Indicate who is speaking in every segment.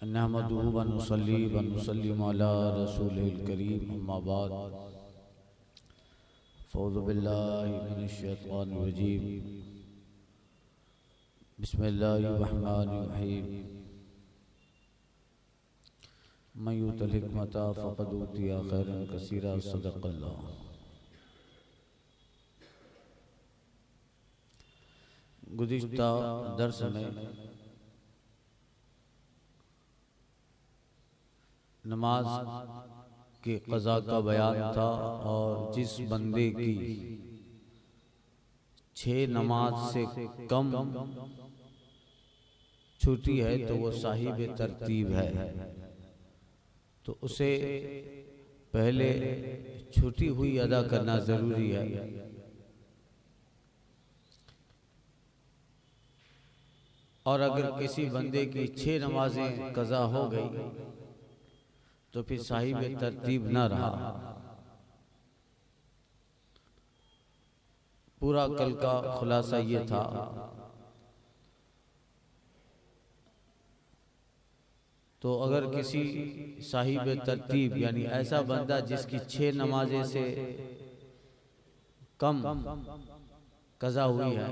Speaker 1: नहमदुहु व नुसल्ली व नुसल्लिम अला रसूलिल करीम अम्मा बाद फ़ऊज़ु बिल्लाहि मिनश शैतानिर रजीम बिस्मिल्लाहिर रहमानिर रहीम मन युतिल हिकमता फ़क़द ऊतिया खैरन कसीरा सदक़ल्लाह। गुज़िश्ता दर्स में नमाज के क़ज़ा का बयान था और जिस बंदे की 6 नमाज से कम छूटी है तो वो साहिब तरतीब है, तो उसे पहले छूटी हुई अदा करना ज़रूरी है। और अगर किसी बंदे की 6 नमाजें क़ज़ा हो गई तो फिर साहिब तरतीब न रहा। पूरा कल का खुलासा ये था तो अगर किसी साहिब तरतीब यानी ऐसा बंदा जिसकी 6 नमाजें से कम क़ज़ा हुई है,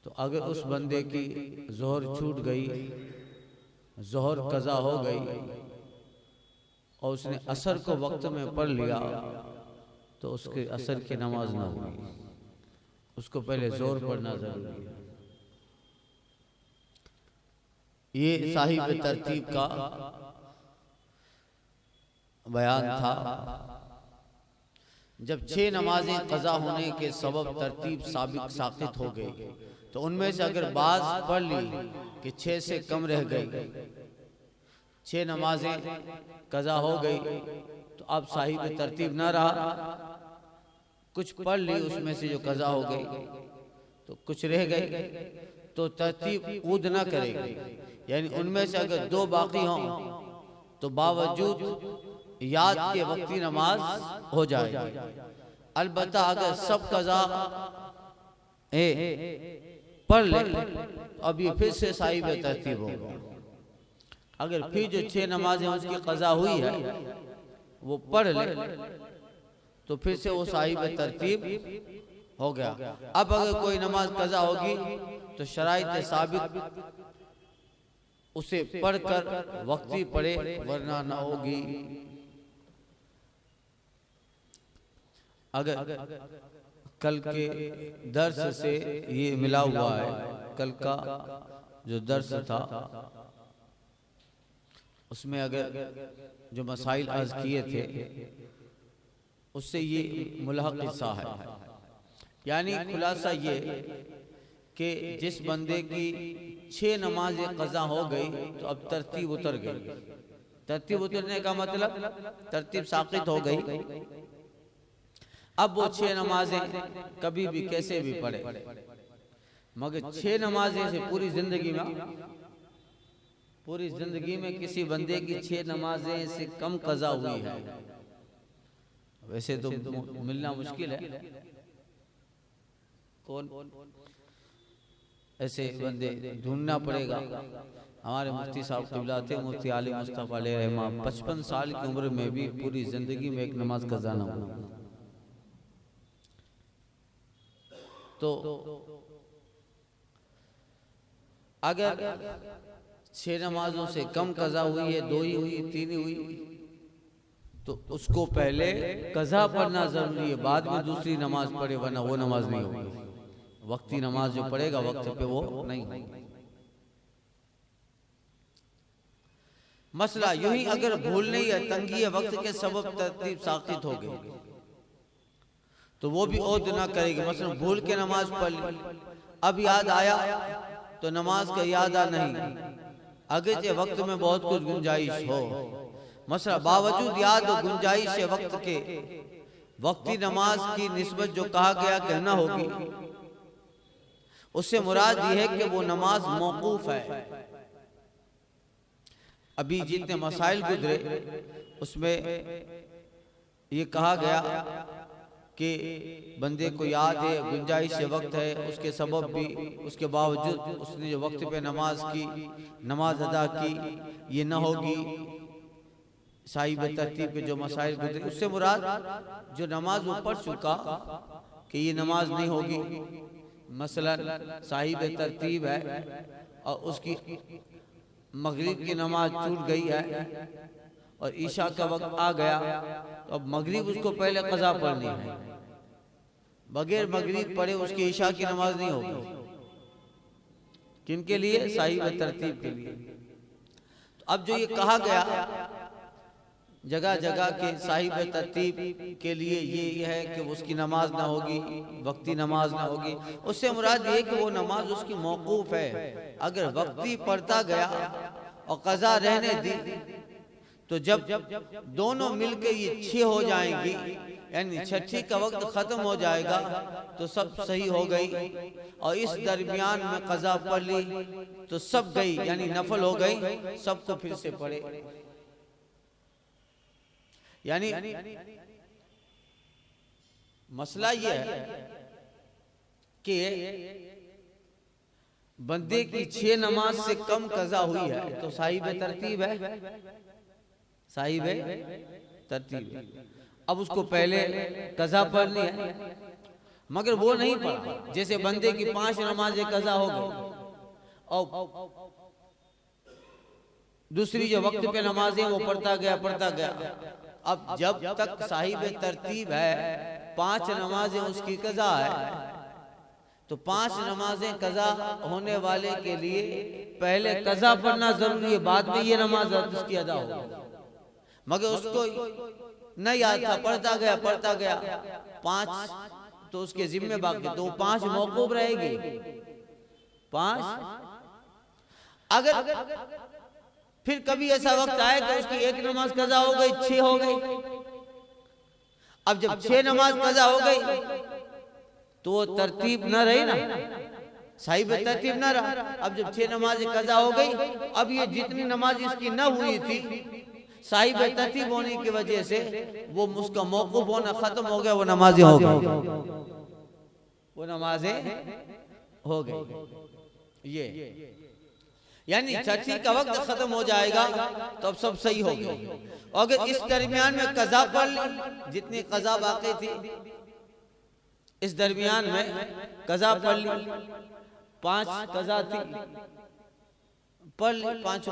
Speaker 1: तो अगर उस बंदे की ज़ोहर छूट गई, ज़ोहर क़ज़ा हो गई और उसने असर को वक्त में पढ़ लिया तो उसके असर की नमाज ना हुई, उसको पहले ज़ोहर पढ़ना ज़रूरी है। ये साहिब तरतीब का बयान था। जब 6 नमाजें क़ज़ा होने के सबब तरतीब साबित हो गई तो उनमें से अगर बाज पढ़ ली कि 6 से कम रह गई, 6 नमाजें क़ज़ा हो गई तो अब साहिब तरतीब ना रहा। कुछ पढ़ ली उसमें से जो क़ज़ा हो गई तो कुछ रह गई तो तरतीब ऊद ना करेगी, यानी उनमें से अगर 2 बाकी हों तो बावजूद याद के वक्ती नमाज हो जाएगी। अलबत्ता अगर सब क़ज़ा पढ़ ले अब ये फिर से साहिब तरतीब होगा। अगर फिर जो 6 नमाजें उसकी क़ज़ा हुई है वो पढ़ ले तो फिर से वो साहिब तरतीब हो गया। अब अगर कोई नमाज क़ज़ा होगी तो शराइत साबित उसे पढ़कर वक्ती पढ़े वरना ना होगी। अगर कल के दर्स से ये मिला हुआ है, कल का जो दर्स था उसमें अगर जो मसाइल अर्ज किए थे उससे ये मुल्हक़ हिस्सा है। यानी खुलासा ये कि जिस बंदे की 6 नमाजें क़ज़ा हो गई तो अब तरतीब उतर गई। तरतीब उतरने का मतलब तरतीब साक़ित हो गई। अब वो 6 नमाजें कभी भी कैसे भी पढ़े, मगर 6 नमाजें से पूरी जिंदगी में किसी बंदे की 6 नमाजें से कम क़ज़ा हुई है, वैसे तो मिलना मुश्किल है। कौन ऐसे बंदे ढूंढना पड़ेगा। हमारे मुफ्ती साहब क़िबला थे, मुफ्ती आली मुस्तफ़ा अलैहि रहमा, 55 साल की उम्र में भी पूरी जिंदगी में एक नमाज क़ज़ा ना हुआ। तो अगर 6 नमाजों से कम क़ज़ा हुई है, 2 ही हुई, 3 ही हुई, तो उसको पहले क़ज़ा पढ़ना ज़रूरी है, बाद में दूसरी नमाज पढ़े, वरना वो नमाज नहीं होगी। वक्ती नमाज जो पढ़ेगा वक्त पे वो नहीं होगी। मसला यूं ही अगर भूलने या तंगी वक्त के सबब तरतीब साक़ित हो गई तो वो भी औद ना करेगी। मसलन भूल के नमाज पढ़ ली, अब याद आया तो नमाज का याद आ नहीं, अगर वक्त में बहुत कुछ गुंजाइश हो, मसला बावजूद याद और गुंजाइश वक्त के वक्ती नमाज की निस्बत जो कहा गया कहना होगी, उससे मुराद ये है कि वो नमाज मौकूफ है। अभी जितने मसाइल गुजरे उसमें ये कहा गया कि बंदे को याद है, गुंजाइश से वक्त है, उसके सबब भी, उसके बावजूद उसने जो वक्त पे नमाज की, नमाज अदा की, ये न होगी। साहिब तरतीब के जो मसाइल गुजरे, उससे मुराद जो नमाज वो पढ़ चुका कि ये नमाज नहीं होगी। मसलन साहिब तरतीब है और उसकी मगरिब की नमाज छूट गई है और ईशा का वक्त आ गया, तो अब मगरिब उसको पहले कज़ा पढ़नी है। बगैर मगरिब पढ़े उसकी ईशा की नमाज नहीं होगी। किनके लिए? साहिब तरतीब के लिए। तो अब जो ये कहा गया जगह जगह के साहिब तरतीब के लिए ये है कि उसकी नमाज ना होगी, वक्ती नमाज ना होगी, उससे मुराद ये कि वो नमाज उसकी मौकूफ है। अगर वक्ती पढ़ता गया और कज़ा रहने दी, तो जब दोनों मिलकर ये 6 हो जाएंगी, यानी छठी का वक्त खत्म हो जाएगा, तो सब सही हो गई। और इस दरमियान में कज़ा पढ़ ली तो सब गई, यानी नफल हो गई, सबको फिर से पढ़े। यानी मसला ये है कि बंदे की 6 नमाज से कम कज़ा हुई है तो साहिब तरतीब है, साहिब तरतीब है। अब उसको पहले कज़ा पढ़नी है, मगर वो नहीं पढ़ा। जैसे बंदे की 5 नमाजें कज़ा हो गई और दूसरी जो वक्त पे नमाजें वो पढ़ता गया। अब जब तक साहिब तरतीब है, 5 नमाजें उसकी कज़ा है, तो 5 नमाजें कज़ा होने वाले के लिए पहले कज़ा पढ़ना जरूरी है, बाद में ये नमाज उसकी अदा हो। मगर उसको नहीं याद था, पढ़ता गया 5 तो उसके जिम्मे बाकी, तो 5 मौकूफ रहेगी। 5 अगर फिर कभी ऐसा वक्त आए कि उसकी 1 नमाज कज़ा हो गई, 6 हो गई। अब जब 6 नमाज कज़ा हो गई तो वो तरतीब न रही ना, साहिब तरतीब न रहा। अब जब 6 नमाज कज़ा हो गई, अब ये जितनी नमाज इसकी न हुई थी, साहिब तरतीब होने की वजह से वो उसका मौकूफ होना खत्म हो गया, वो नमाजें हो गई, वो नमाजें हो गई। ये यानी छठी का वक्त खत्म हो जाएगा तो अब सब सही हो गया। अगर इस दरमियान में कज़ा पढ़ ली, जितनी कज़ा बाकी थी इस दरमियान में कज़ा पढ़ ली, 5 कज़ा थी, पढ़ ली 5।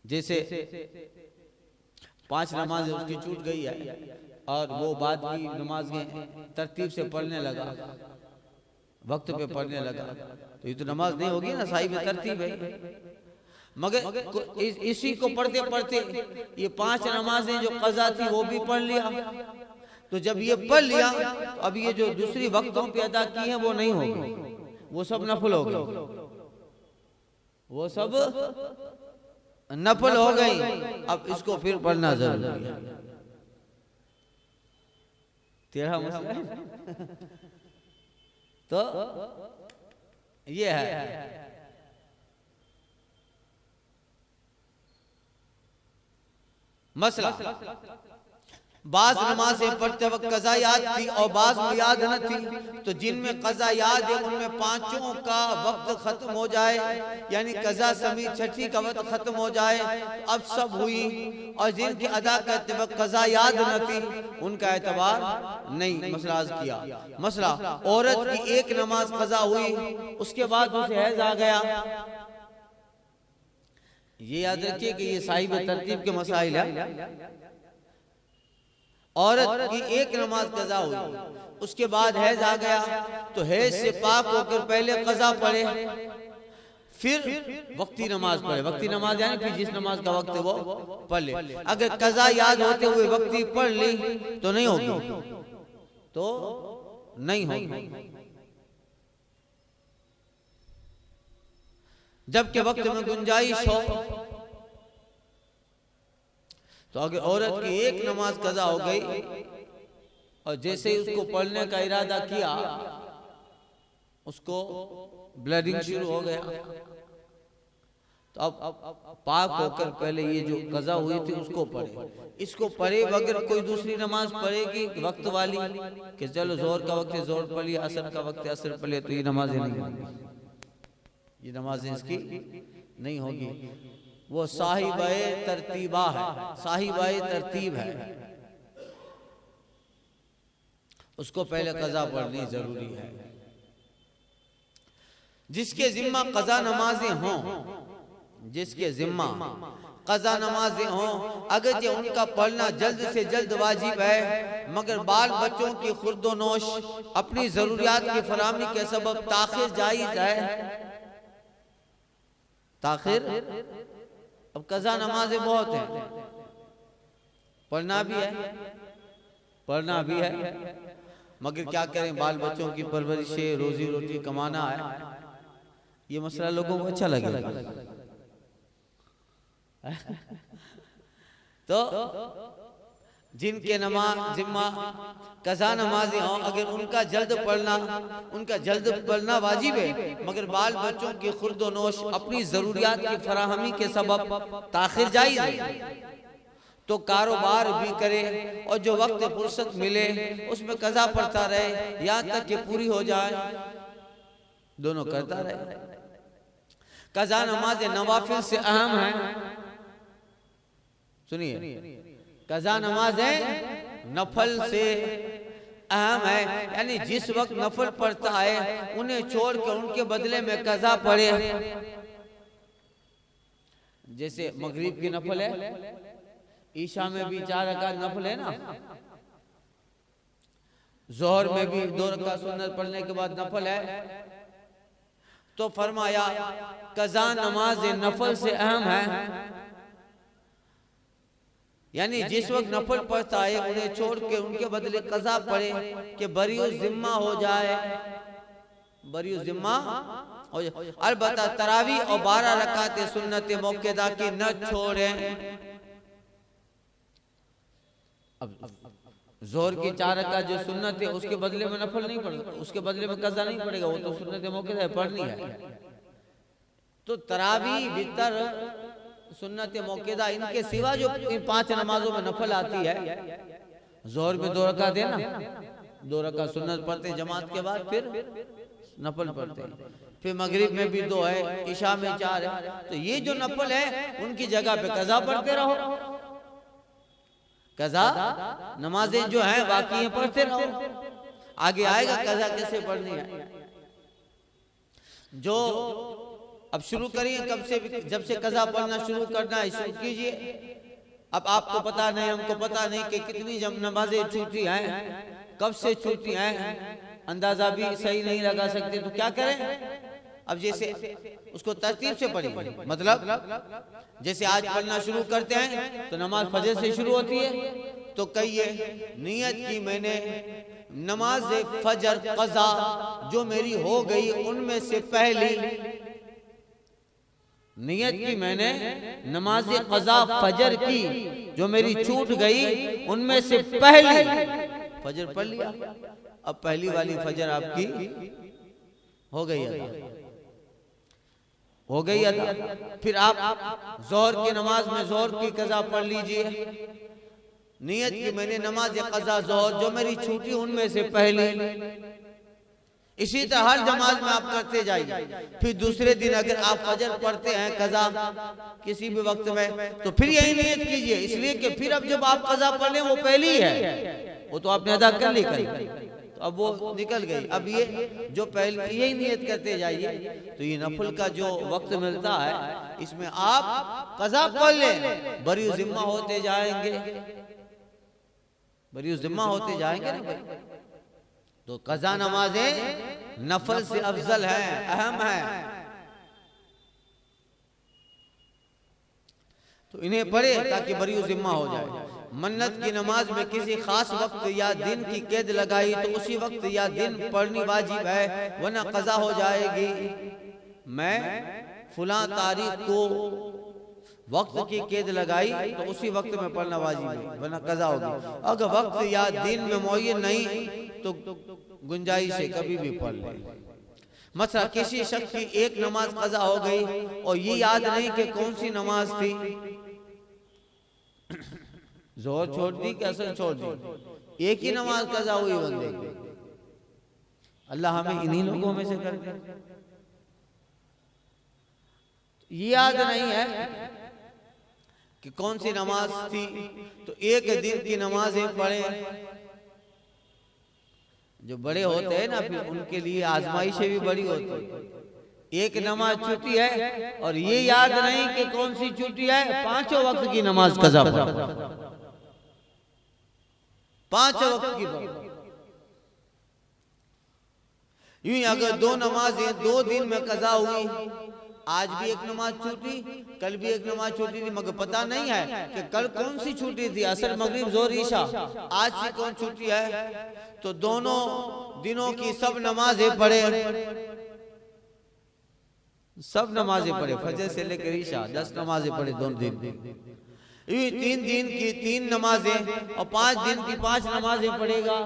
Speaker 1: जैसे 5 नमाज उसकी छूट गई है और वो बाद की नमाज तरतीब से पढ़ने लगा, वक्त पे पढ़ने लगा, तो ये तो नमाज नहीं होगी ना, साहिब तरतीब है। मगर इसी को पढ़ते पढ़ते ये 5 नमाजें जो कज़ा थी वो भी पढ़ लिया। तो जब ये पढ़ लिया तो अब ये जो दूसरी वक्तों पे अदा की है वो नहीं होगी, वो सब नफल हो गई, वो सब नफल हो गई। अब इसको फिर पढ़ना जरूरी है। तेरा मसला है तो ये है। मसला बाज नमाज़ें पढ़ते वक्त कज़ा याद थी और बाज में याद न थी, तो जिनमें कज़ा याद है उनमें 5 का वक्त खत्म हो जाए, यानी कज़ा समेत छठी का वक्त खत्म हो जाए, अब सब हुई। और जिनके अदा करते वक्त कज़ा याद न थी उनका एतबार नहीं। मसला किया, मसला औरत की 1 नमाज कज़ा हुई, उसके बाद उसे हैज़ आ गया। ये याद रखिए कि ये साहिब तरतीब के मसाइल है। औरत की 1 नमाज कज़ा हुई, उसके बाद हैज आ गया, तो हैज से पाक होकर पहले कज़ा पढ़े, फिर वक्ती नमाज पढ़े। वक्ती नमाज यानी फिर जिस नमाज का वक्त है वो पढ़ ले। अगर कज़ा याद होते हुए वक्ती पढ़ ली तो नहीं होगी, तो नहीं होगी। जबकि वक्त में गुंजाइश हो, तो अगर औरत की 1 नमाज कज़ा हो गई और जैसे ही उसको पढ़ने का इरादा किया उसको ब्लडिंग शुरू हो गया, तो अब पाक होकर पहले ये जो कज़ा हुई थी उसको पढ़े। इसको पढ़े बगैर कोई दूसरी नमाज पढ़ेगी वक्त वाली कि चलो जोहर का वक्त है जोहर पढ़ लिया, असर का वक्त है असर पढ़ लिया, तो ये नमाजें नहीं होंगी, ये नमाजें इसकी नहीं होगी। वो साहिबाए तरतीबा है, साहिबाए तरतीब है, उसको पहले कज़ा पढ़नी जरूरी है। जिसके जिम्मा कज़ा नमाजें हों, जिसके जिम्मा कज़ा नमाजें हों, अगर ये उनका पढ़ना जल्द से जल्द वाजिब है, मगर बाल बच्चों की खुर्दोनोश अपनी जरूरियात की फराहमी के सबब ताखिर जायज है। ताखिर, अब कज़ा नमाजें बहुत हैं, पढ़ना भी है, पढ़ना भी है, मगर क्या करें, बाल बच्चों की परवरिश, रोजी रोटी कमाना है। ये मसला लोगों को अच्छा लगेगा तो जिनके नमाज जिम्मा कज़ा नमाजें हों, अगर उनका जल्द पढ़ना वाजिब है, मगर बाल बच्चों की खुर्दोनोश अपनी जरूरियात की फराहमी के सबब ताखिर जायज है, तो कारोबार भी करे और जो वक्त फुर्सत मिले उसमें कज़ा पढ़ता रहे यहाँ तक कि पूरी हो जाए, दोनों करता रहे। कज़ा नमाज नवाफिल से अहम है, सुनिए, कज़ा नमाज नफल से अहम है, यानी जिस वक्त नफल पढ़ता है उन्हें छोड़कर उनके बदले में कज़ा पढ़े। जैसे मगरिब की नफल है, ईशा में भी 4 रकात नफल है ना, जोहर में भी 2 रकात सुन्नत पढ़ने के बाद नफल है, तो फरमाया कज़ा नमाज नफल से अहम है, यानी जिस वक्त नफल पढ़ता है उन्हें छोड़ के उनके बदले कज़ा पढ़े कि बरीउ जिम्मा हो जाए, बरीउ जिम्मा हो जाए। अलबत्ता तरावी और 12 रकात सुन्नत मौक़िदा की न छोड़ें। अब जोहर की 4 रकात जो सुन्नत है उसके बदले में नफल नहीं पड़ेगा, उसके बदले में कज़ा नहीं पड़ेगा, वो तो सुन्नत मौक़िदा है, पढ़नी है। तो तरावी, वितर, सुन्नत मौक़िदा, इनके सिवा जो इन 5 नमाजों में नफल आती है, जोहर में 2 रकात है ना, 2 रकात सुन्नत पढ़ते जमात के बाद, फिर नफल पढ़ते, फिर मगरिब में भी 2 है, ईशा में 4 है, तो ये जो नफल है उनकी जगह पे कज़ा पढ़ते रहो। कज़ा नमाजें जो हैं बाकी हैं पढ़ते रहो, आगे आएगा कज़ा कैसे पढ़नी है। जो अब शुरू करिए, कब से, जब से कज़ा पढ़ना शुरू करना है शुरू कीजिए। अब आपको पता नहीं, हमको पता नहीं कि कितनी जब नमाजें छूटी हैं, कब से छूटी हैं, अंदाजा भी सही नहीं लगा सकते, तो क्या करें। अब जैसे उसको तरतीब से पढ़िए, मतलब जैसे आज पढ़ना शुरू करते हैं तो नमाज फजर से शुरू होती है, तो कहिए नियत की मैंने नमाज फजर कज़ा जो मेरी हो गई उनमें से पहली, नियत की मैंने नमाज कज़ा फजर की जो मेरी छूट गई उनमें से पहली, फजर पढ़ लिया, अब पहली वाली फजर आपकी हो गई अदा, हो गई अदा। फिर आप जोहर की नमाज में जोहर की कज़ा पढ़ लीजिए, नियत की मैंने नमाज कज़ा जोहर जो मेरी छूटी उनमें से पहली। इसी तरह हर नमाज में आप करते जाइए। फिर दूसरे दिन अगर आप फजर पढ़ते हैं कज़ा किसी भी वक्त में, तो फिर यही नियत कीजिए, इसलिए कि फिर अब जब आप कज़ा पढ़ लें वो पहली है, वो तो आपने अदा कर ली, तो अब वो निकल गई। अब ये जो पहले यही नियत करते जाइए, तो ये नफल का जो वक्त मिलता है इसमें आप कज़ा पढ़ लें, बरी जिम्मा होते जाएंगे, बरी जिम्मा होते जाएंगे ना भाई। तो कज़ा नमाजें नफल से अफजल है, अहम है, तो इन्हें पढ़े ताकि बरी जिम्मा हो जाए। मन्नत की नमाज में किसी खास वक्त या दिन की कैद लगाई तो उसी वक्त या दिन पढ़नी वाजिब है, वरना कज़ा हो जाएगी। मैं फुला तारीख को वक्त की कैद लगाई तो उसी वक्त में पढ़ना वाजिब है, वरना कज़ा होगी। अगर वक्त या दिन में मुअय्यन नहीं तो गुंजाइश है, कभी भी पढ़ ले। मसला किसी शख्स की एक नमाज कज़ा हो गई और ये याद नहीं कि कौन सी नमाज थी, जोर छोड़ दी कि असर छोड़ दी, एक ही नमाज कज़ा हुई बंदे की। अल्लाह हमें इन्हीं लोगों में से कर दे। ये याद नहीं है कि कौन सी नमाज थी, तो एक दिन की नमाजें पढ़े। जो बड़े होते हैं ना, फिर उनके लिए आजमाइशें भी बड़ी होती है। एक नमाज छूटी है और ये याद नहीं कि कौन सी छूटी है, पांचों वक्त की नमाज कज़ा पढ़, पांचों वक्त की पढ़। यूं अगर दो नमाजें 2 दिन में कज़ा हुई, आज भी एक नमाज छूटी, कल भी एक नमाज छूटी थी, मगर पता नहीं है कि कल कौन सी छूटी थी, असर मगरिब जोर ईशा, आज से कौन छूटी है। तो दोनों दिनों की सब नमाजें पढ़े, सब नमाजें पढ़े, फजर से लेकर ईशा 10 नमाजें पढ़े दोनों दिन। 3 दिन की 3 नमाजें और 5 दिन की 5 नमाजें पढ़ेगा,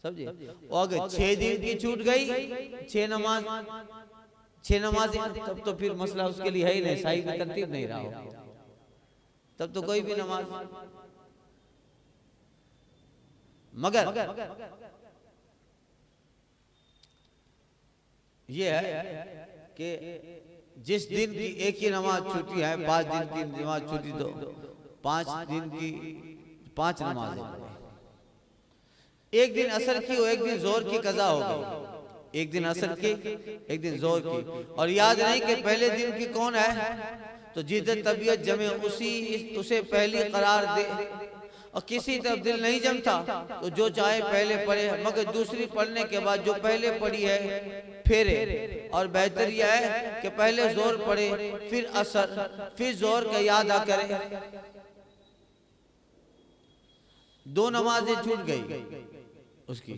Speaker 1: समझे। और अगर 6 दिन की छूट गई 6 नमाजें, तब तो फिर मसला उसके लिए है ही नहीं, सही में तरतीब नहीं रहा हो, तब तो कोई भी नमाज। मगर ये है कि जिस दिन की एक ही नमाज छूटी है, 5 दिन की नमाज छूटी, तो 5 दिन की 5 नमाजें, एक दिन असर की और एक दिन जोर की कज़ा हो गई, एक दिन असर की एक दिन जोर की। और याद नहीं कि पहले दिन की कौन है, तो जिधर तबीयत जमे उसे पहली करार दे, और किसी तरफ दिल नहीं जमता तो जो चाहे पहले पढ़े, मगर दूसरी पढ़ने के बाद जो पहले पढ़ी है फेरे। और बेहतर यह है कि पहले जोर पढ़े, फिर असर, फिर जोर का याद आ करे। 2 नमाजें छूट गई उसकी,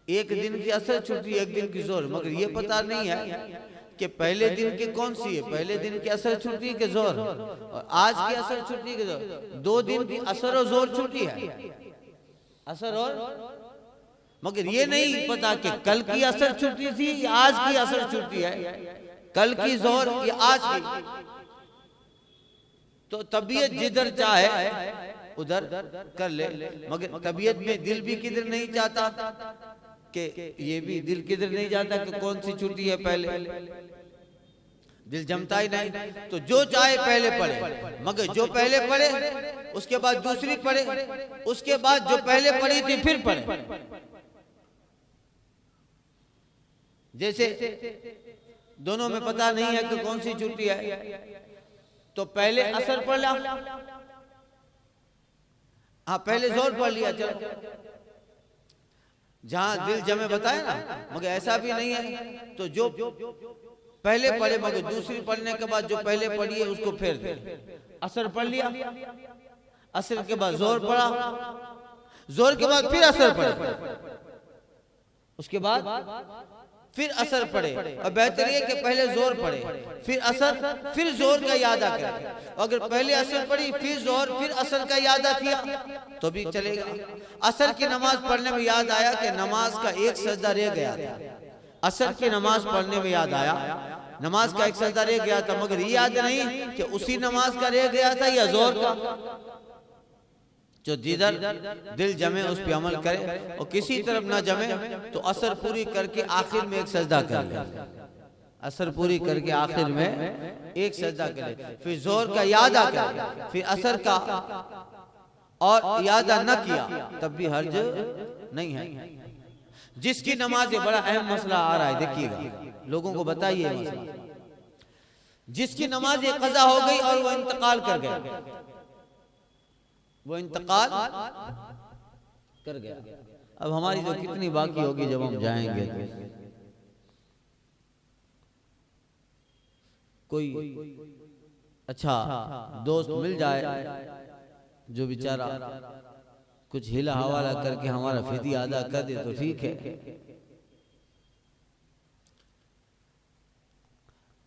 Speaker 1: एक दिन की असर छूटी, एक दिन की जोर, मगर ये पता नहीं है कि पहले दिन की कौन सी है, पहले दिन की असर छूटी के जोर, और आज की असर छूटी के जोर। 2 दिन की असर और जोर छूटी है, असर और, मगर ये नहीं पता कि कल की असर छूटी थी या आज की असर छूटी है, कल की जोर या आज की। तो तबीयत जिधर चाहे उधर कर ले, मगर तबीयत में दिल भी किधर नहीं चाहता, कि ये भी दिल किधर नहीं जाता कि कौन सी छुट्टी है, पहले दिल जमता ही नहीं। तो जो चाहे पहले पढ़े, मगर जो पहले पढ़े उसके बाद दूसरी पढ़े, उसके बाद जो पहले पढ़ी थी फिर पढ़े। जैसे दोनों में पता नहीं है कि कौन सी छुट्टी है, तो पहले असर पढ़ लिया, हाँ पहले जोर पढ़ लिया, चलो जहां दिल जमे बताए ना, मगर ऐसा भी नहीं है। तो जो पहले पढ़े मगर दूसरी पढ़ने के बाद जो पहले पढ़ी है उसको फेर दे, असर पढ़ लिया, असर के बाद जोर पढ़ा, जोर के बाद फिर असर पढ़े, उसके बाद फिर असर पढ़े। और बेहतर ये कि पहले जोर पढ़े, फिर असर, फिर जोर का यादा करे। अगर पहले असर पढ़ी फिर जोर फिर असर का यादा किया तो भी चलेगा। असर की नमाज पढ़ने में याद आया कि नमाज का एक सजदा रह गया था, असर की नमाज पढ़ने में याद आया नमाज का एक सजदा रह गया था, मगर ये याद नहीं कि उसी नमाज का रह गया था या जोर का। जो जिधर दिल जमे उस पे अमल करे, और किसी तरफ ना जमे तो असर पूरी करके आखिर में एक सजदा कर ले, असर पूरी करके आखिर में एक सजदा करे, फिर जोर का यादा करे, फिर असर का और यादा न किया तब भी हर्ज नहीं है। जिसकी नमाज बड़ा अहम मसला आ रहा है, देखिएगा लोगों को बताइए मसला। जिसकी नमाज कज़ा हो गई और वो इंतकाल कर गया, वो इंतकाल कर गया, अब हमारी जो कितनी बाकी होगी जब हम जाएंगे। कोई अच्छा दोस्त मिल जाए जो बेचारा कुछ हिला हवाला करके हमारा फिदिया अदा कर दे तो ठीक है।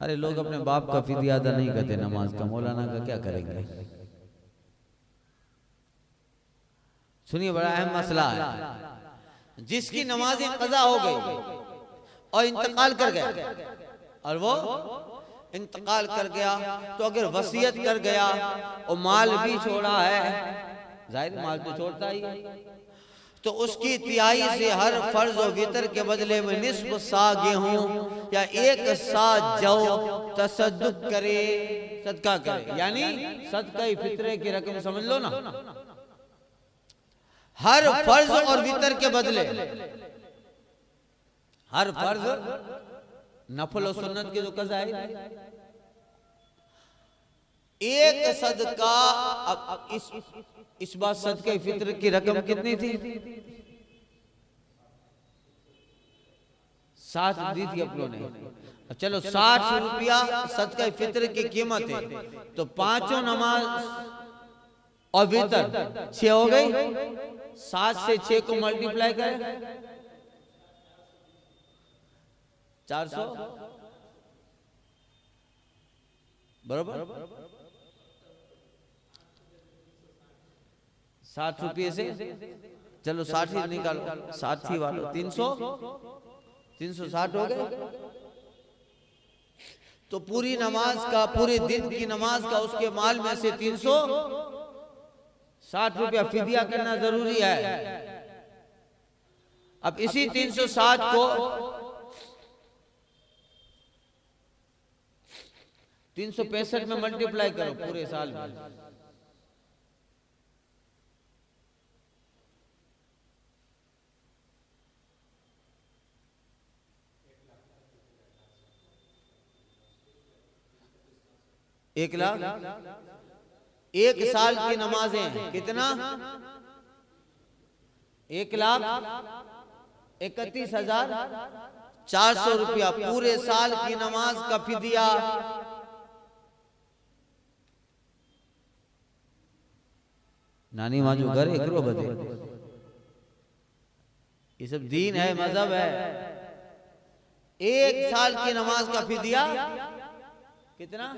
Speaker 1: अरे लोग अपने बाप का फिदिया अदा नहीं करते, नमाज का, मौलाना का क्या करेंगे। सुनिए बड़ा अहम मसला है। जिसकी नमाजें कज़ा हो गई और इंतकाल कर गया, और वो इंतकाल कर गया, तो अगर वसीयत कर गया और माल भी छोड़ा है, जाहिर माल तो छोड़ता ही, तो उसकी तिहाई से हर फर्ज और वितर के बदले में निस्फ सा गेहूं या 1 सा जौ तसद्दुक करे, सदका करे, यानी सदका फित्रे की रकम समझ लो ना। हर फर्ज और वितर के बदले, हर फर्ज नफल और सुन्नत की जो कज़ा है, एक सदका। अब इस बार सदके फित्र की रकम कितनी थी? 60 दी थी अपनों ने। चलो 60 रुपया सदका फित्र की कीमत है, तो पांचों नमाज और वितर 6 हो गई। 7 से 6 को मल्टीप्लाई करें 400 बराबर 60 रुपये से, चलो 60 ही निकालो, 60 ही वालो 360 हो गए। तो पूरी नमाज का, पूरे दिन की नमाज का उसके माल में से 360 रुपया फिदिया करना जरूरी है। अब इसी 360 को 365 में मल्टीप्लाई करो पूरे साल में, एक लाख। 1 साल की नमाजें कितना? 1,31,400 रुपया पूरे साल की नमाज का फिदिया। नानी माँ जो घर एकरो बदे, ये सब दीन है, मजहब है। 1 साल की नमाज का फिदिया कितना?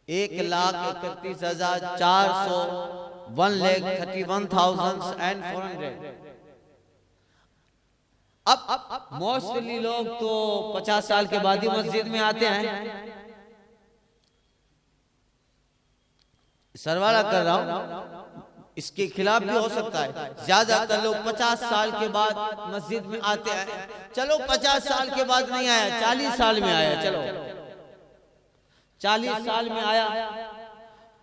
Speaker 1: 1,31,400, 1,31,400। अब मोस्टली लोग तो 50 साल के बाद ही मस्जिद में आते हैं। सरवाला कर रहा हूं, इसके खिलाफ भी हो सकता है। ज्यादातर लोग 50 साल के बाद मस्जिद में आते हैं। चलो 50 साल के बाद नहीं आया, 40 साल में आया, चलो 40 साल में आया,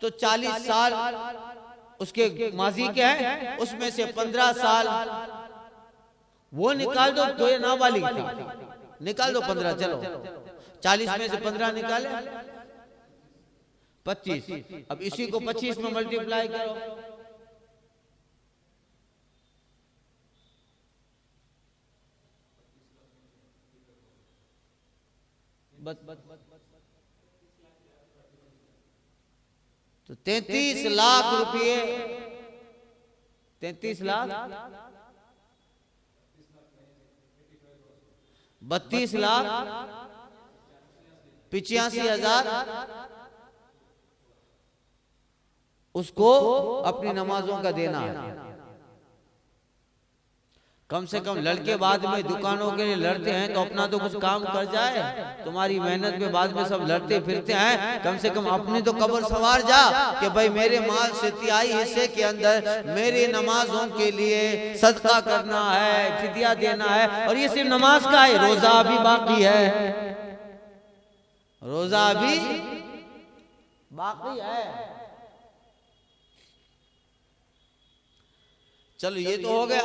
Speaker 1: तो 40 साल उसके माजी क्या है, उसमें से 15 साल वो निकाल दो, तो ये नाबालिग था, निकाल दो 15। चलो 40 में से 15 निकाले 25। अब इसी को 25 में मल्टीप्लाई करो, तो 33 लाख रुपये, 33 लाख 32 लाख 85,000 उसको अपनी नमाजों का देना है। कम से कम लड़के बाद में दुकानों के लिए लड़ते हैं, तो अपना तो कुछ काम कर जाए। तुम्हारी मेहनत में बाद में सब लड़ते फिरते हैं, कम से कम अपनी तो कब्र सवार जा कि भाई मेरे माल से तिहाई हिस्से के अंदर मेरी नमाजों के लिए सदका करना है, फिदिया देना है। और ये सिर्फ नमाज का है, रोजा भी बाकी है, रोजा भी बाकी है। चलो ये तो हो गया,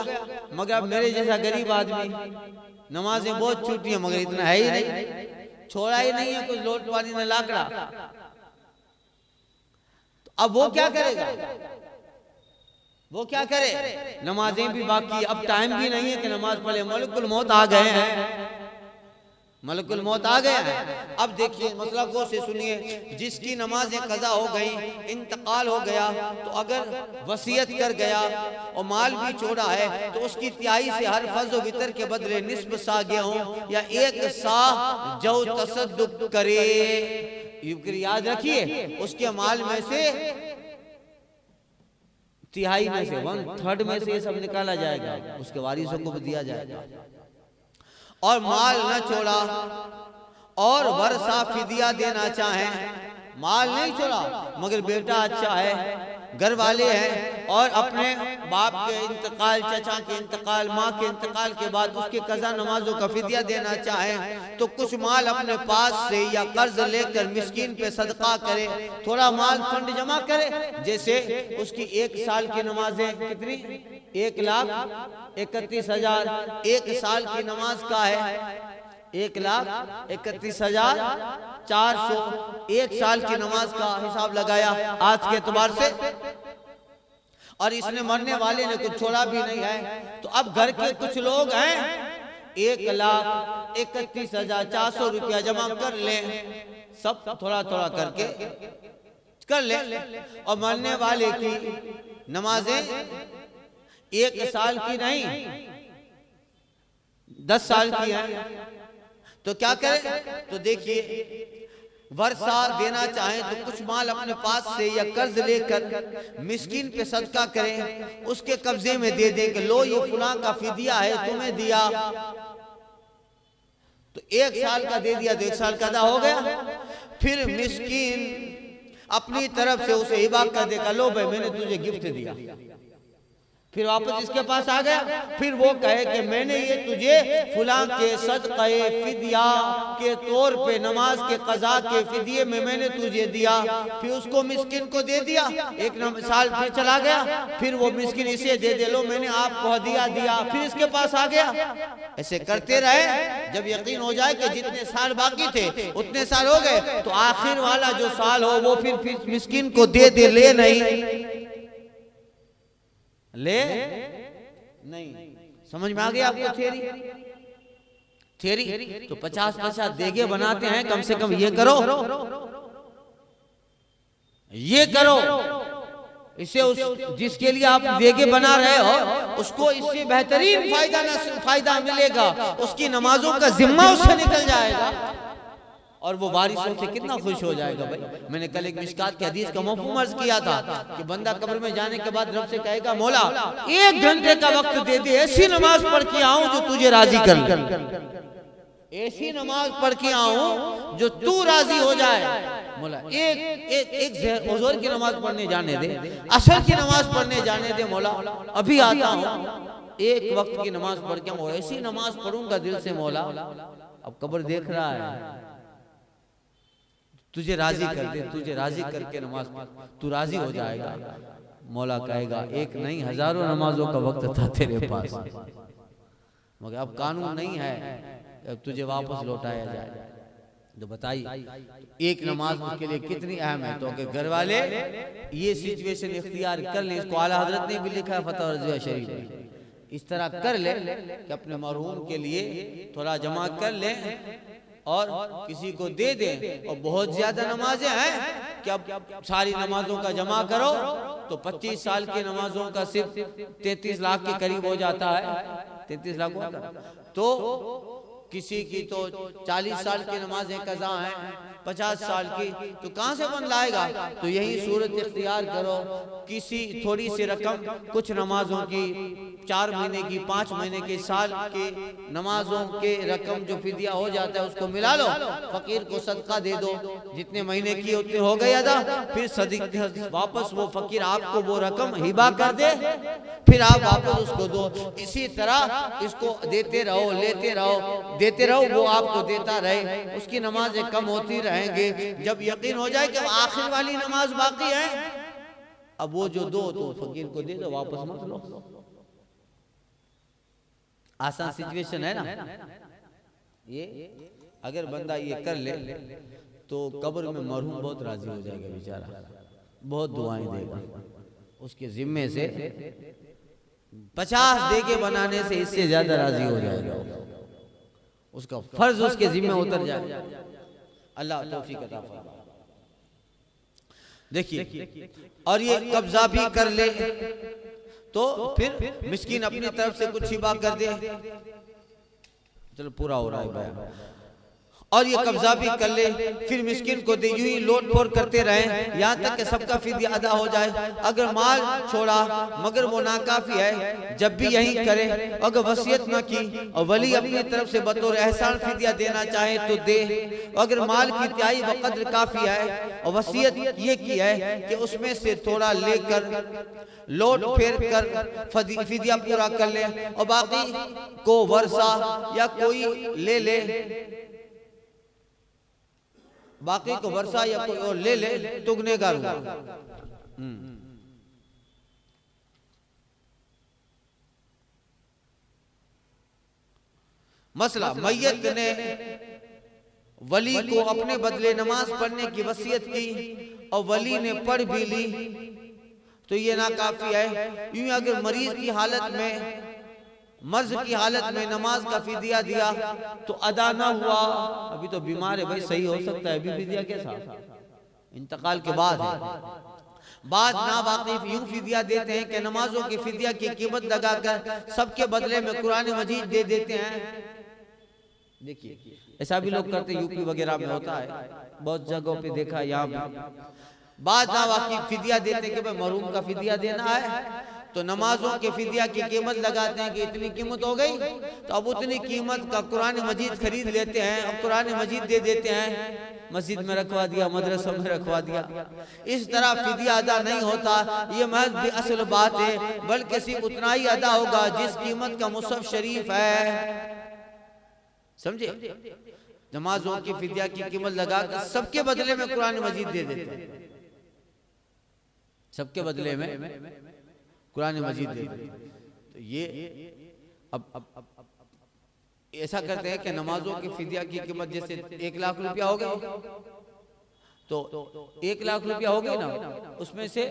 Speaker 1: मगर अब मेरे जैसा गरीब आदमी, नमाजें बहुत छूटी है मगर इतना है ही नहीं, छोड़ा ही नहीं है कुछ लोट पानी न लाकड़ा। तो अब वो क्या करेगा, वो क्या करे? नमाजें भी बाकी, अब टाइम भी नहीं है कि नमाज पढ़े। मलकुल मौत आ गए हैं, मलकुल मौत आ गया है। अब देखिए मसला गौर से सुनिए, जिसकी नमाजें कज़ा हो गई, इंतकाल हो गया, तो अगर वसीयत कर गया और माल भी छोड़ा है, तो उसकी तिहाई से हर फर्ज व वितर के बदले निस्फ सा गेहूं या 1 सा जौ तसद्दुक करे। याद रखिए, उसके माल में से तिहाई में से 1/3 में से ये सब निकाला जाएगा, उसके वारिसों को भी दिया जाएगा। और माल न छोड़ा और वर्षा फिदिया देना चाहे, माल नहीं छोड़ा मगर बेटा अच्छा है, घर वाले हैं और अपने बाप के इंतकाल, चचा के इंतकाल, माँ के इंतकाल के बाद उसके कज़ा नमाजों का फिदिया देना चाहे तो कुछ माल अपने पास से या कर्ज लेकर मिस्कीन पे सदका करे, थोड़ा माल फंड जमा करे। जैसे उसकी 1 साल की नमाजें कितनी, 1,31,000, 1 साल की नमाज का है 1,31,400, 1 साल की नमाज का हिसाब लगाया आज के एतबार से। और इसने मरने वाले ने कुछ छोड़ा भी नहीं है, तो अब घर के कुछ लोग हैं 1,31,400 रुपया जमा कर ले, सब थोड़ा थोड़ा करके कर ले। और मरने वाले की नमाजें 1 साल की नहीं 10 साल की है, तो क्या करें? तो देखिए वर्षा देना चाहें तो कुछ माल अपने पास से या कर्ज लेकर मिस्कीन पे सदका करें, उसके कब्जे में दे दें कि लो ये फुला का फिदिया है तुम्हें दिया, तो 1 साल का दे दिया तो 1 साल का अदा हो गया। फिर मिस्कीन अपनी तरफ से उसे हिबा कर देगा, लो भाई मैंने तुझे गिफ्ट दिया, फिर वापस इसके पास आ गया, फिर वो कहे कि मैंने ये तुझे फुला के सदक़े फिदिया के तौर पे नमाज के कज़ा के फिदिये में मैंने तुझे दिया, फिर उसको मिस्किन को दे दिया। 1 साल फिर चला गया, फिर वो मिस्किन इसे दे दे, लो मैंने आपको हदिया दिया, फिर इसके पास आ गया। ऐसे करते रहे, जब यकीन हो जाए कि जितने साल बाकी थे उतने साल हो गए, तो आखिर वाला जो साल हो वो फिर मिस्किन को दे दे, ले नहीं ले नहीं। समझ में आ गया आपको थ्योरी? तो 50-50 देगे बनाते हैं, कम से कम ये करो, ये करो, इससे उस जिसके लिए आप देगे बना रहे हो उसको इससे बेहतरीन फायदा मिलेगा, उसकी नमाजों का जिम्मा उससे निकल जाएगा और वो बारिशों से कितना खुश हो जाएगा। भाई मैंने कल एक मिशकात की हदीस का मफ़हूम अर्ज किया था कि बंदा कब्र में जाने के बाद रब से कहेगा, मौला 1 घंटे का वक्त दे दे, ऐसी नमाज पढ़ के आऊं जो तुझे राजी कर, ऐसी नमाज पढ़ के आऊं जो तू राजी हो जाए। मौला एक ज़ोहर की नमाज पढ़ने जाने दे, असर की नमाज पढ़ने जाने दे, मौला अभी आता हूँ, 1 वक्त की नमाज पढ़ के आऊं, ऐसी नमाज पढ़ूंगा दिल से मौला। अब कब्र देख रहा है, तुझे राजी कर दे, तुझे राजी करके नमाज तू राजी हो जाएगा। मौला कहेगा 1 नहीं 1000 नमाजों का वक्त था तेरे पास, मगर अब कानून नहीं है, अब तुझे वापस लौटाया जाए। तो बताइए 1 नमाज उसके लिए कितनी अहम है। तो अगर घर वाले ये सिचुएशन इख्तियार कर ले, इसको आला हजरत ने भी लिखा है फतवा रज़िया शरीफ में, इस तरह कर ले कि अपने मरहूम के लिए थोड़ा जमा कर ले और किसी को दे दें। और बहुत ज्यादा नमाजें हैं कि अब सारी नमाजों का जमा करो तो 25 साल की नमाजों का सिर्फ 33 लाख के करीब हो जाता है, 33 लाख होता है। तो किसी की तो 40 साल की नमाजें कज़ा हैं, 50 साल की, तो कहाँ से बन लाएगा? तो यही सूरत इख्तियार करो, किसी थोड़ी सी रकम कुछ नमाजों की 4 महीने की, 5 महीने की, साल की नमाजों के रकम जो फिदिया हो जाता है उसको मिला लो, फकीर को सदका दे दो, जितने महीने की उतने हो गए अदा, फिर वापस वो फकीर आपको वो रकम हिबा कर दे, फिर आप वापस उसको दो। इसी तरह इसको देते रहो, लेते रहो, देते रहो, वो आपको देता रहे, उसकी नमाजें कम होती रहेंगे। जब यकीन हो जाए कि आखिर वाली नमाज बाकी है, अब वो जो दो तो फकीर को दे दो, वापस मत लो। आसान सिचुएशन है ना ये। अगर बंदा ये कर ले तो कब्र में मरहूम बहुत राजी हो जाएगा बेचारा, बहुत दुआएं देगा, उसके जिम्मे से 50 देगे बनाने से इससे ज्यादा राजी हो जाएगा, उसका फर्ज उसके जिम्मे उतर जाएगा। अल्लाह तौफीक अता फरमाए। देखिए, और ये कब्जा भी कर ले तो फिर मिस्कीन अपनी तरफ से कुछ हिबा कर दे, चलो पूरा हो रहा है बयान। और ये कब्जा भी कर ले, फिर मिस्किन को दे, यूं ही लोट पोर करते रहे यहाँ तक कि सबका फिदिया अदा हो जाए। अगर माल छोड़ा मगर वो नाकाफी है, जब भी यही करे, अगर वसीयत न की और वली अपनी तरफ से बतौर एहसान फिदिया देना चाहे तो दे। अगर माल की तिहाई वक़द्र काफी है और वसीयत ये की है कि उसमें से थोड़ा लेकर लौट फेर कर फिदिया पूरा कर ले और बाकी को वर्षा या कोई ले, बाकी को वर्षा या कोई और ले तो गुनहगार हुआ। मसला, मैयत ने वली को अपने बदले नमाज पढ़ने की वसीयत की और वली ने पढ़ भी ली तो ये नाकाफी है। यूं अगर मरीज की हालत में, मर्ज की हालत में नमाज का फिदिया दिया तो अदा ना हुआ, अभी तो बीमार है भाई, सही हो सकता है, अभी फिदिया कैसा, इंतकाल के बाद है। बाद ना वाकिफ यूं फिदिया देते हैं कि नमाजों की फिदिया की कीमत लगाकर सबके बदले में कुरान मजीद दे देते हैं। देखिए ऐसा भी लोग करते, यूपी वगैरह में होता है, बहुत जगहों पे देखा। यहाँ बाद ना वाकिफ फिदिया देते कि भाई मरूम का फिदिया देना है तो नमाजों के फिदिया की कीमत लगाते हैं कि इतनी कीमत हो गई तो अब उतनी कीमत का कुरान मजीद खरीद लेते हैं और कुरान मजीद दे देते हैं, मस्जिद में रखवा दिया, मदरसों में रखवा दिया। इस तरह फिदिया अदा नहीं होता, ये महज भी असल बात है, बल्कि सिर्फ उतना ही अदा होगा जिस कीमत का मुसहफ शरीफ है। समझे, नमाजों की फिदिया की कीमत लगाकर सबके बदले में कुरान मजीद दे देते हैं, सबके बदले में कुरान मजीद दे देते। तो ये अब ऐसा करते हैं कि नमाजों की फिदिया की कीमत जैसे 1 लाख रुपया हो गया तो 1 लाख रुपया हो गया ना, उसमें से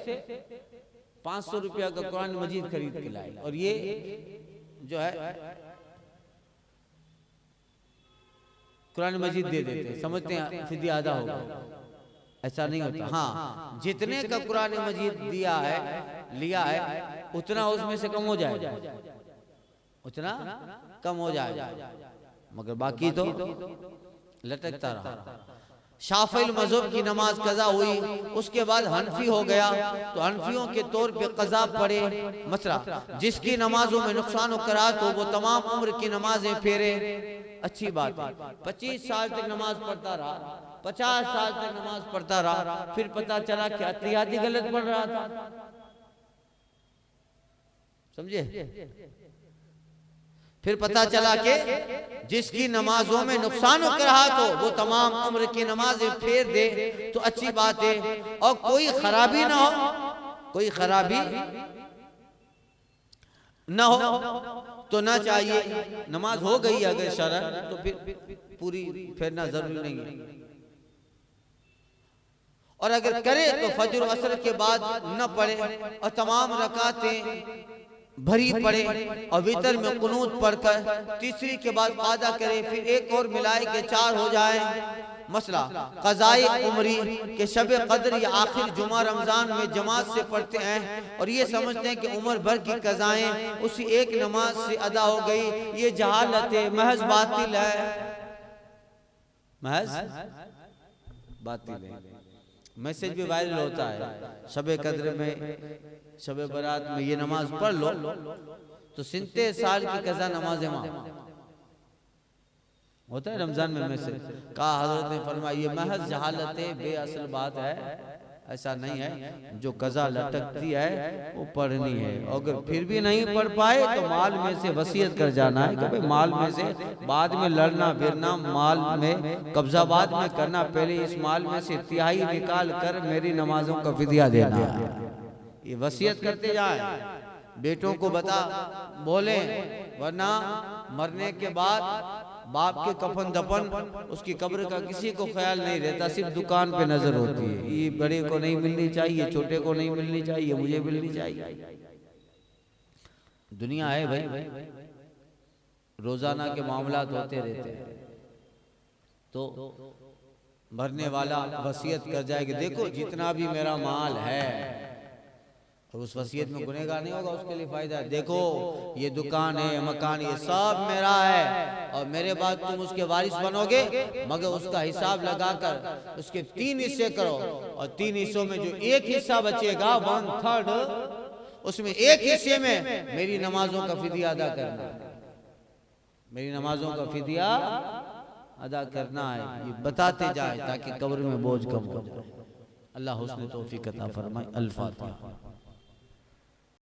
Speaker 1: 500 रुपया का कुरान मजीद खरीद के लाए और ये जो है कुरान मजीद दे देते हैं, समझते हैं फिदिया अदा होगा। ऐसा नहीं होता। हाँ, जितने का कुरान मजीद दिया है, लिया है, उतना उसमें से कम हो जाएगा, उतना कम हो जाएगा, मगर बाकी तो लटकता रहा। शाफिई मज़हब की नमाज कज़ा हुई, उसके बाद हनफी हो गया तो हनफियों के तौर पे कज़ा पड़े। मसला, जिसकी नमाजों में नुकसान हो करा तो वो तमाम उम्र की नमाजें फेरे। अच्छी बात है, 25 साल तक नमाज पढ़ता रहा, 50 साल तक नमाज पढ़ता रहा, फिर पता चला कि अतियाती गलत पढ़ रहा था। समझे, फिर पता चला कि जिसकी नमाजों में नुकसान हो रहा तो वो तमाम उम्र की नमाजें फेर दे तो अच्छी बात है, और कोई खराबी ना हो, कोई खराबी ना हो तो ना चाहिए। नमाज हो गई अगर शरअ तो फिर पूरी फेरना जरूरी नहीं है, और अगर करे तो फजर और असर के बाद न पढ़े और तमाम रकातें भरी पड़े और वितर में कुनूत पढ़कर तीसरी के बाद कादा करे, फिर एक और मिलाए के 4 हो जाए। मसला, क़ज़ाए उमरी के शब कद्र या आखिर जुमा रमजान में जमात से पढ़ते हैं और ये समझते हैं कि उम्र भर की क़ज़ाएं उसी एक नमाज से अदा हो गई। ये जहालत है, महज बातिल है, महज बातिल है। मैसेज भी वायरल होता है, शब कद्र में, शब बरात में ये नमाज पढ़ लो तो 67 साल की कज़ा नमाज माफ होता है। रमजान में मैसेज कहा, हजरत ने फरमाया ये महज जहालत है, बेअसल बात है, ऐसा नहीं है। जो कज़ा लटकती है वो पढ़नी है, अगर फिर भी नहीं पढ़ पाए तो माल में से वसीयत कर जाना है कि भाई माल में से बाद में लड़ना फिरना, माल में कब्जा बाद में करना, पहले इस माल में से तिहाई निकाल कर मेरी नमाजों का फिदिया देना है। ये वसीयत करते जाए, बेटों को बता बोले, वरना मरने के बाद बाप के कफन दफन, उसकी कब्र का किसी को ख्याल नहीं रहता, सिर्फ दुकान पे नजर होती है। ये बड़े को नहीं मिलनी चाहिए, छोटे को नहीं मिलनी चाहिए, मुझे मिलनी चाहिए। दुनिया है भाई, रोजाना के मामलात होते रहते हैं। तो मरने वाला वसीयत कर जाए कि देखो जितना भी मेरा माल है और उस वसीयत में गुनहगार नहीं होगा, उसके लिए फायदा है। देखो ये दुकान है, मकान, ये सब मेरा है और मेरे बाद तुम उसके वारिस बनोगे, मगर उसका हिसाब लगाकर उसके 3 हिस्से करो और 3 हिस्सों में जो एक हिस्सा बचेगा 1/3, उसमें एक हिस्से में मेरी नमाजों का फिदिया अदा करना है, मेरी नमाजों का फिदिया अदा करना है। ये बताते जाए ताकि कब्र में बोझ कम हो जाए। अल्लाह हुस्न तौफीक अता फरमाए। अल फातिहा।